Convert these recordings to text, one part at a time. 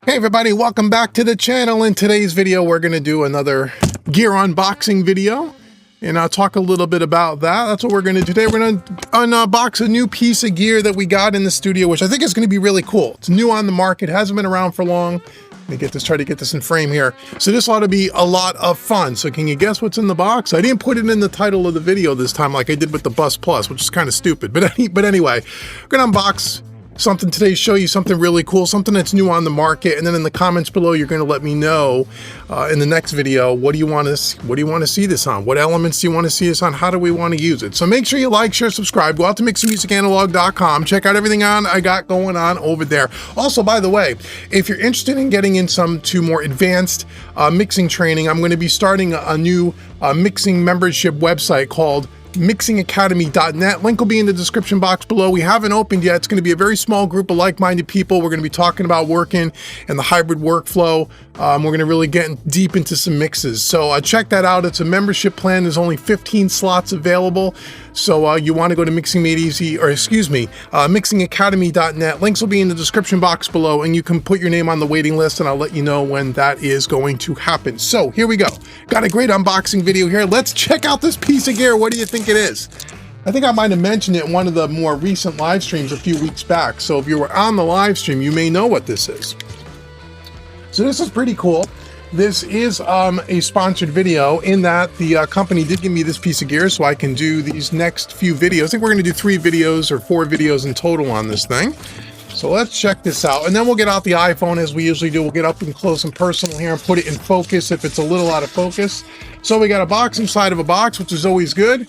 Hey everybody, welcome back to the channel. In today's video, we're going to do another gear unboxing video. And I'll talk a little bit about that. That's what we're going to do today. We're going to unbox a new piece of gear that we got in the studio, which I think is going to be really cool. It's new on the market, hasn't been around for long. Let me try to get this in frame here. So this ought to be a lot of fun. So can you guess what's in the box? I didn't put it in the title of the video this time like I did with the Bus Plus, which is kind of stupid. But anyway, we're going to unbox something today, show you something really cool, something that's new on the market, and then in the comments below you're going to let me know in the next video what do you want to see this on, what elements do you want to see this on, how do we want to use it. So make sure you like, share, subscribe, go out to mixingmusicanalog.com, check out everything I got going on over there. Also, by the way, if you're interested in getting in some more advanced mixing training, I'm going to be starting a new mixing membership website called mixingacademy.net. Link will be in the description box below. We haven't opened yet. It's going to be a very small group of like-minded people. We're going to be talking about working and the hybrid workflow. We're going to really get deep into some mixes. So check that out. It's a membership plan. There's only 15 slots available. So you want to go to mixingacademy.net. Links will be in the description box below, and you can put your name on the waiting list, and I'll let you know when that is going to happen. So here we go. Got a great unboxing video here. Let's check out this piece of gear. What do you think it is? I think I might have mentioned it in one of the more recent live streams a few weeks back. So if you were on the live stream, you may know what this is. So this is pretty cool. This is a sponsored video in that the company did give me this piece of gear so I can do these next few videos. I think we're going to do 3 videos or 4 videos in total on this thing. So let's check this out. And then we'll get out the iPhone as we usually do. We'll get up and close and personal here and put it in focus if it's a little out of focus. So we got a box inside of a box, which is always good.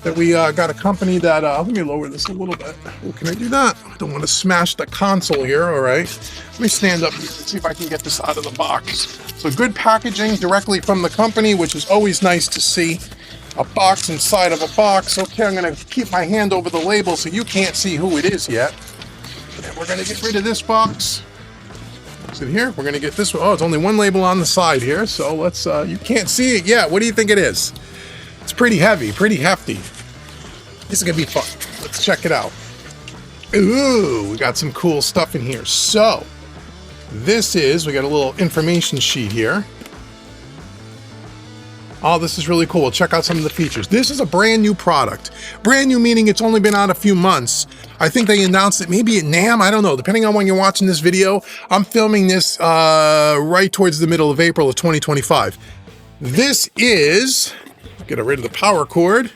That we got a company that, let me lower this a little bit. Oh, can I do that? I don't want to smash the console here, all right. Let me stand up here and see if I can get this out of the box. So good packaging directly from the company, which is always nice to see. A box inside of a box. Okay, I'm gonna keep my hand over the label so you can't see who it is yet. And we're gonna get rid of this box. Is it here? We're gonna get this one. Oh, it's only one label on the side here. So let's, you can't see it yet. What do you think it is? It's pretty heavy, pretty hefty. This is gonna be fun. Let's check it out. Ooh, we got some cool stuff in here. So, this is, we got a little information sheet here. Oh, this is really cool. We'll check out some of the features. This is a brand new product. Brand new meaning it's only been out a few months. I think they announced it maybe at NAMM, I don't know, depending on when you're watching this video. I'm filming this right towards the middle of April of 2025. This is, get rid of the power cord.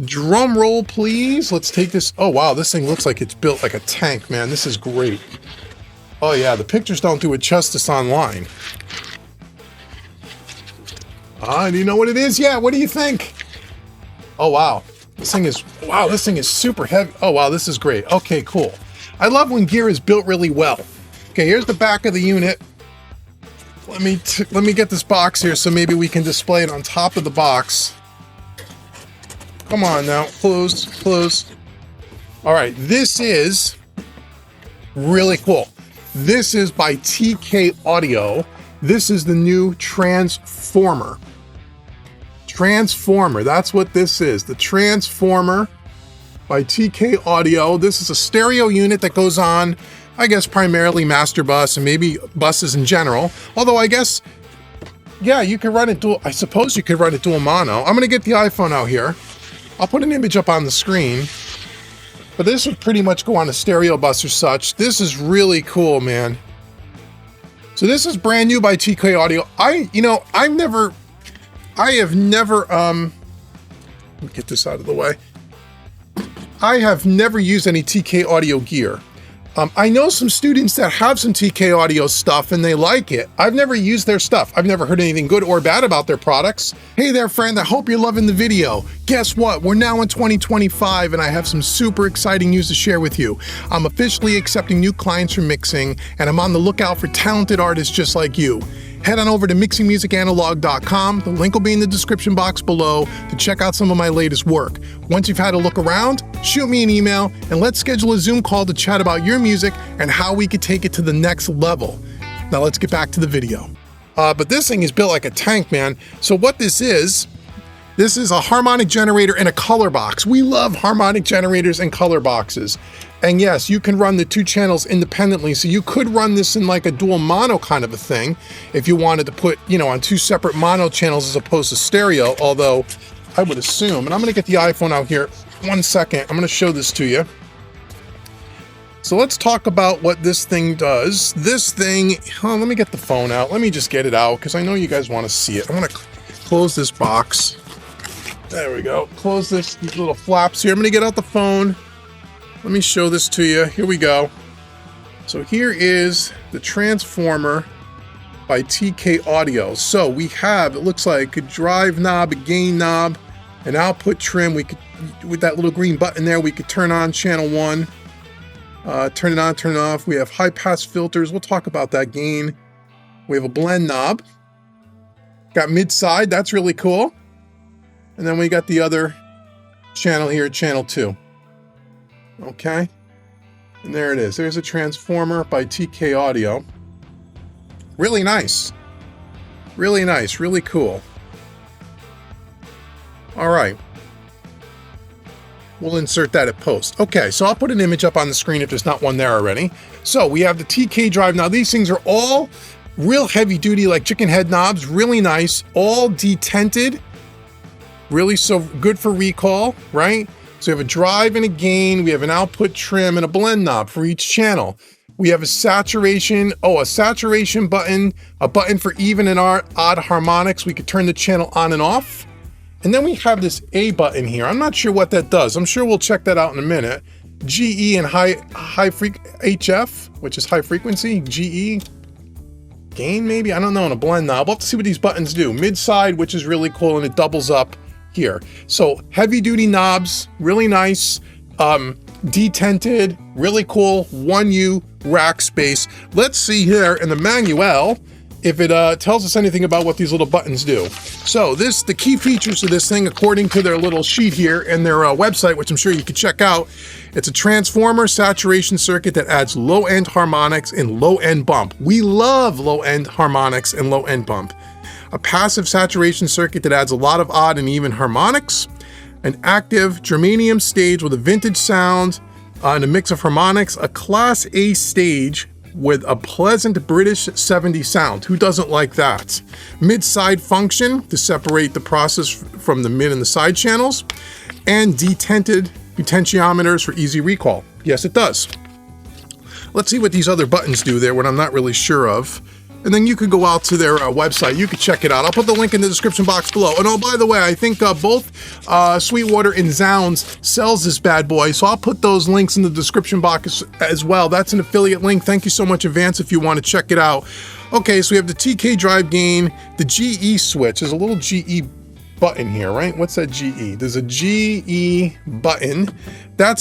Drum roll, please. Let's take this. Oh, wow. This thing looks like it's built like a tank, man. This is great. Oh, yeah. The pictures don't do it justice online. Do you know what it is? Yeah. What do you think? Oh, wow. This thing is super heavy. Oh, wow. This is great. Okay, cool. I love when gear is built really well. Okay, here's the back of the unit. Let me get this box here so maybe we can display it on top of the box. Come on now, close. All right, this is really cool. This is by TK Audio. This is the new Transformer. Transformer, that's what this is. The Transformer by TK Audio. This is a stereo unit that goes on, I guess, primarily master bus and maybe buses in general. Although I guess, yeah, you could run it dual, I suppose you could run it dual mono. I'm gonna get the iPhone out here. I'll put an image up on the screen, but this would pretty much go on a stereo bus or such. This is really cool, man. So this is brand new by TK Audio. I have never, let me get this out of the way. I have never used any TK Audio gear. I know some students that have some TK Audio stuff and they like it. I've never used their stuff. I've never heard anything good or bad about their products. Hey there, friend, I hope you're loving the video. Guess what? We're now in 2025 and I have some super exciting news to share with you. I'm officially accepting new clients for mixing and I'm on the lookout for talented artists just like you. Head on over to mixingmusicanalog.com. The link will be in the description box below to check out some of my latest work. Once you've had a look around, shoot me an email and let's schedule a Zoom call to chat about your music and how we could take it to the next level. Now let's get back to the video. But this thing is built like a tank, man. So what this is a harmonic generator and a color box. We love harmonic generators and color boxes. And yes, you can run the 2 channels independently. So you could run this in like a dual mono kind of a thing if you wanted to put, you know, on 2 separate mono channels as opposed to stereo. Although I would assume, and I'm going to get the iPhone out here 1 second. I'm going to show this to you. So let's talk about what this thing does. This thing, let me get the phone out. Let me just get it out because I know you guys want to see it. I want to close this box. There we go. Close these little flaps here. I'm going to get out the phone. Let me show this to you. Here we go. So here is the transformer by TK Audio. So we have, it looks like a drive knob, a gain knob, an output trim. We could, with that little green button there, we could turn on channel 1. Turn it on, turn it off. We have high pass filters. We'll talk about that gain. We have a blend knob. Got mid side. That's really cool. And then we got the other channel here, channel 2. Okay. And there it is. There's a transformer by TK Audio. Really nice. Really nice. Really cool. All right. We'll insert that at post. Okay, so I'll put an image up on the screen if there's not one there already. So we have the TK drive. Now these things are all real heavy duty, like chicken head knobs, really nice, all detented, really so good for recall, right? So we have a drive and a gain, we have an output trim and a blend knob for each channel. We have a saturation button, a button for even and odd harmonics. We could turn the channel on and off. And then we have this A button here. I'm not sure what that does. I'm sure we'll check that out in a minute. GE and HF, which is high frequency. GE, gain maybe? I don't know, in a blend knob. We'll have to see what these buttons do. Mid side, which is really cool, and it doubles up here. So heavy duty knobs, really nice. Detented, really cool. 1U rack space. Let's see here in the manual if it tells us anything about what these little buttons do. So the key features of this thing, according to their little sheet here and their website, which I'm sure you could check out, it's a transformer saturation circuit that adds low-end harmonics and low-end bump. We love low-end harmonics and low-end bump. A passive saturation circuit that adds a lot of odd and even harmonics, an active germanium stage with a vintage sound and a mix of harmonics, a Class A stage with a pleasant British 70s sound. Who doesn't like that? Mid-side function to separate the process from the mid and the side channels, and detented potentiometers for easy recall. Yes, it does. Let's see what these other buttons do there, what I'm not really sure of. And then you could go out to their website. You could check it out. I'll put the link in the description box below. And oh, by the way, I think both Sweetwater and Zzounds sells this bad boy. So I'll put those links in the description box as well. That's an affiliate link. Thank you so much, Advance, if you want to check it out. Okay, so we have the TK drive gain, the GE switch. There's a little GE button here, right? What's that GE? There's a GE button. That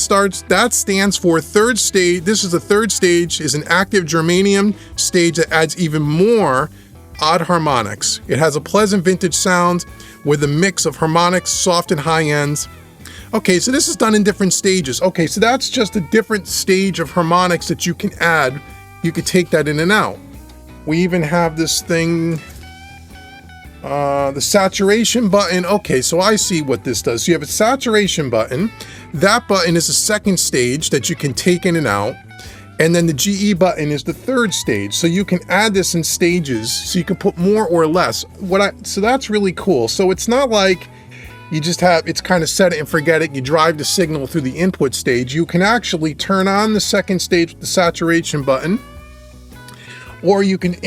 stands for third stage. This is the third stage, is an active germanium stage that adds even more odd harmonics. It has a pleasant vintage sound with a mix of harmonics, soft and high ends. Okay, so this is done in different stages. Okay, so that's just a different stage of harmonics that you can add. You could take that in and out. We even have this thing, the saturation button. Okay, so I see what this does. So you have a saturation button. That button is the second stage that you can take in and out. And then the GE button is the third stage. So you can add this in stages, so you can put more or less. So that's really cool. So it's not like you just have, it's kind of set it and forget it. You drive the signal through the input stage. You can actually turn on the second stage with the saturation button, or you could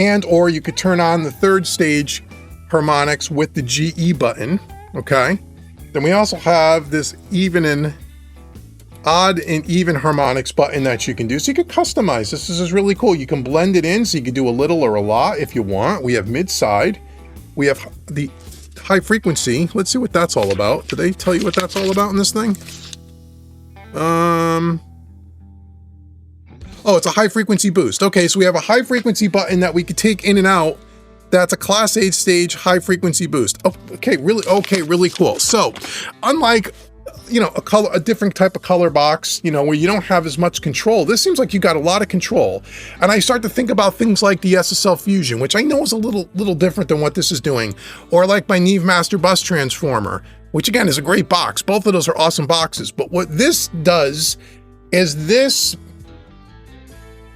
turn on the third stage harmonics with the GE button. Okay. Then we also have this even and odd and even harmonics button that you can do. So you can customize this. This is really cool. You can blend it in, so you can do a little or a lot if you want. We have mid-side. We have the high frequency. Let's see what that's all about. Did they tell you what that's all about in this thing? Oh, it's a high frequency boost. Okay, so we have a high frequency button that we could take in and out. That's a Class 8 stage high frequency boost. Oh, okay, really cool. So, unlike, you know, a different type of color box, you know, where you don't have as much control, this seems like you got a lot of control. And I start to think about things like the SSL Fusion, which I know is a little different than what this is doing, or like my Neve Master Bus Transformer, which again is a great box. Both of those are awesome boxes. But what this does is this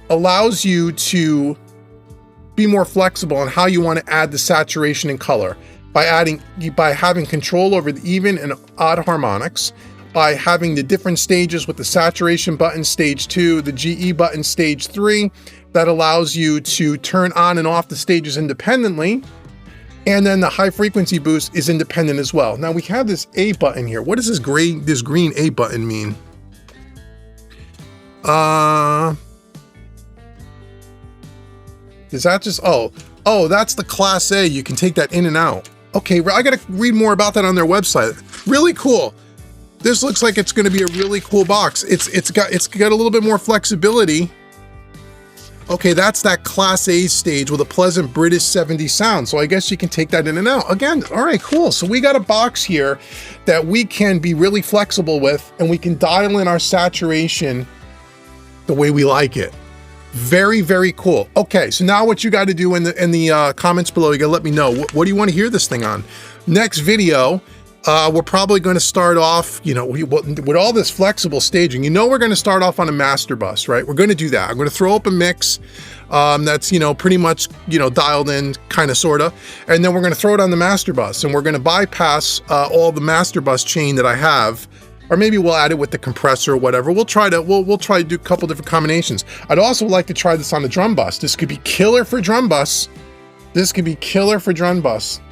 allows you to be more flexible on how you want to add the saturation and color by having control over the even and odd harmonics, by having the different stages with the saturation button stage 2, the GE button stage 3, that allows you to turn on and off the stages independently. And then the high frequency boost is independent as well. Now we have this A button here. What does this green A button mean? Is that just, oh, that's the Class A. You can take that in and out. Okay, I gotta read more about that on their website. Really cool. This looks like it's gonna be a really cool box. It's got a little bit more flexibility. Okay, that's that Class A stage with a pleasant British 70s sound. So I guess you can take that in and out. Again, all right, cool. So we got a box here that we can be really flexible with, and we can dial in our saturation the way we like it. Very, very cool. Okay, so now what you got to do in the comments below, you got to let me know, what do you want to hear this thing on? Next video, we're probably going to start off, you know, with all this flexible staging, you know, we're going to start off on a master bus, right? We're going to do that. I'm going to throw up a mix that's, you know, pretty much, you know, dialed in, kind of, sort of, and then we're going to throw it on the master bus, and we're going to bypass all the master bus chain that I have. Or maybe we'll add it with the compressor or whatever. We'll try to do a couple different combinations. I'd also like to try this on the drum bus. This could be killer for drum bus. This could be killer for drum bus.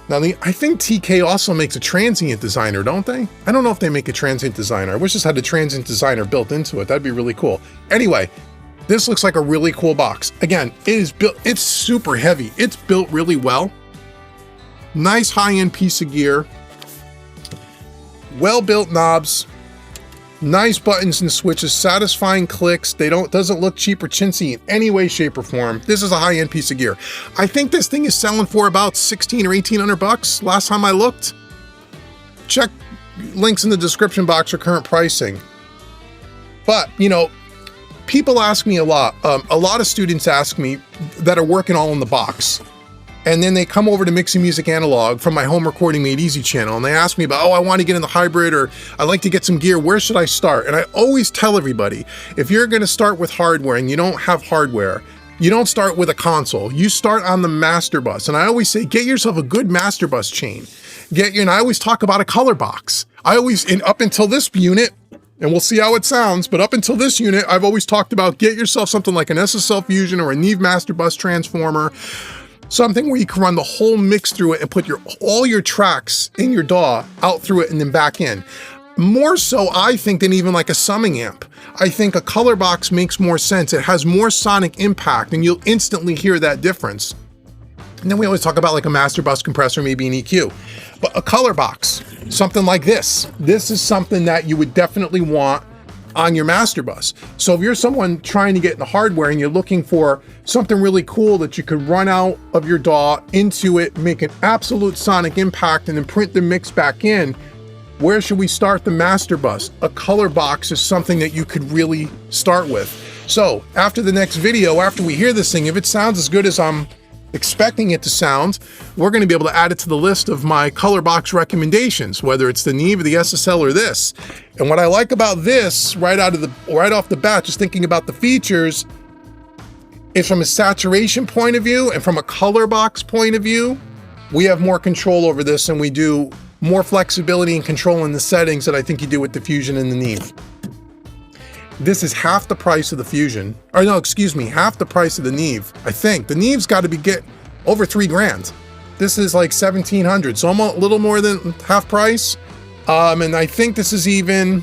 Now, I think TK also makes a transient designer, don't they? I don't know if they make a transient designer. I wish this had a transient designer built into it. That'd be really cool. Anyway, this looks like a really cool box. Again, it is built, it's super heavy. It's built really well. Nice high-end piece of gear. Well-built knobs, nice buttons and switches, satisfying clicks. Doesn't look cheap or chintzy in any way, shape, or form. This is a high-end piece of gear. I think this thing is selling for about 16 or 1800 bucks last time I looked. Check links in the description box for current pricing. But, you know, people ask me a lot of students ask me that are working all in the box. And then they come over to Mixing Music Analog from my Home Recording Made Easy channel, and they ask me about, oh, I want to get in the hybrid, or I'd like to get some gear. Where should I start? And I always tell everybody, if you're going to start with hardware and you don't have hardware, you don't start with a console. You start on the master bus. And I always say, get yourself a good master bus chain. And I always talk about a color box. Up until this unit, and we'll see how it sounds, but up until this unit, I've always talked about get yourself something like an SSL Fusion or a Neve master bus transformer. Something where you can run the whole mix through it and put all your tracks in your DAW out through it and then back in. More so, I think, than even like a summing amp. I think a color box makes more sense. It has more sonic impact, and you'll instantly hear that difference. And then we always talk about like a master bus compressor, maybe an EQ. But a color box, something like this. This is something that you would definitely want on your master bus. So if you're someone trying to get into hardware and you're looking for something really cool that you could run out of your DAW into it, make an absolute sonic impact, and then print the mix back in, where should we start the master bus? A color box is something that you could really start with. So after the next video, after we hear this thing, if it sounds as good as I'm expecting it to sound, we're going to be able to add it to the list of my color box recommendations, whether it's the Neve, the SSL, or this. And what I like about this right off the bat, just thinking about the features, is from a saturation point of view and from a color box point of view, we have more control over this, and we do more flexibility and control in the settings that I think you do with the Fusion and the Neve. This is half the price of the Fusion. Or no, excuse me, half the price of the Neve. I think the Neve's got to be over $3 grand. This is like 1,700, so almost a little more than half price. And I think this is even,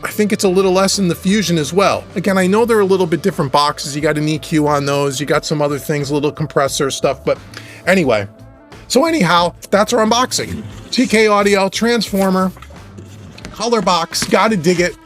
I think it's a little less than the Fusion as well. Again, I know they're a little bit different boxes. You got an EQ on those, you got some other things, a little compressor stuff, but anyway. So anyhow, that's our unboxing. TK Audio, transformer, color box, gotta dig it.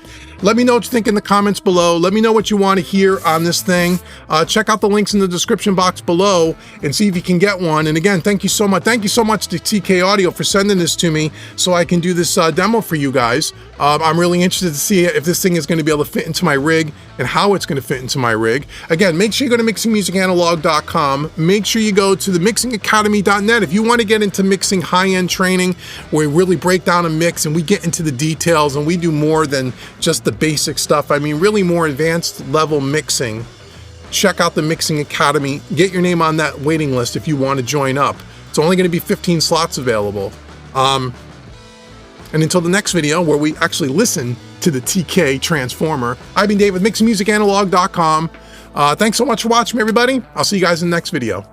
Let me know what you think in the comments below. Let me know what you want to hear on this thing. Check out the links in the description box below and see if you can get one. And again, thank you so much. Thank you so much to TK Audio for sending this to me so I can do this demo for you guys. I'm really interested to see if this thing is going to be able to fit into my rig and how it's going to fit into my rig. Again, make sure you go to mixingmusicanalog.com. Make sure you go to the mixingacademy.net if you want to get into mixing high-end training where we really break down a mix and we get into the details and we do more than just the basic stuff. I mean, really more advanced level mixing. Check out the Mixing Academy. Get your name on that waiting list if you want to join up. It's only going to be 15 slots available. And until the next video where we actually listen to the TK transformer, I've been Dave with mixingmusicanalog.com. Thanks so much for watching, everybody. I'll see you guys in the next video.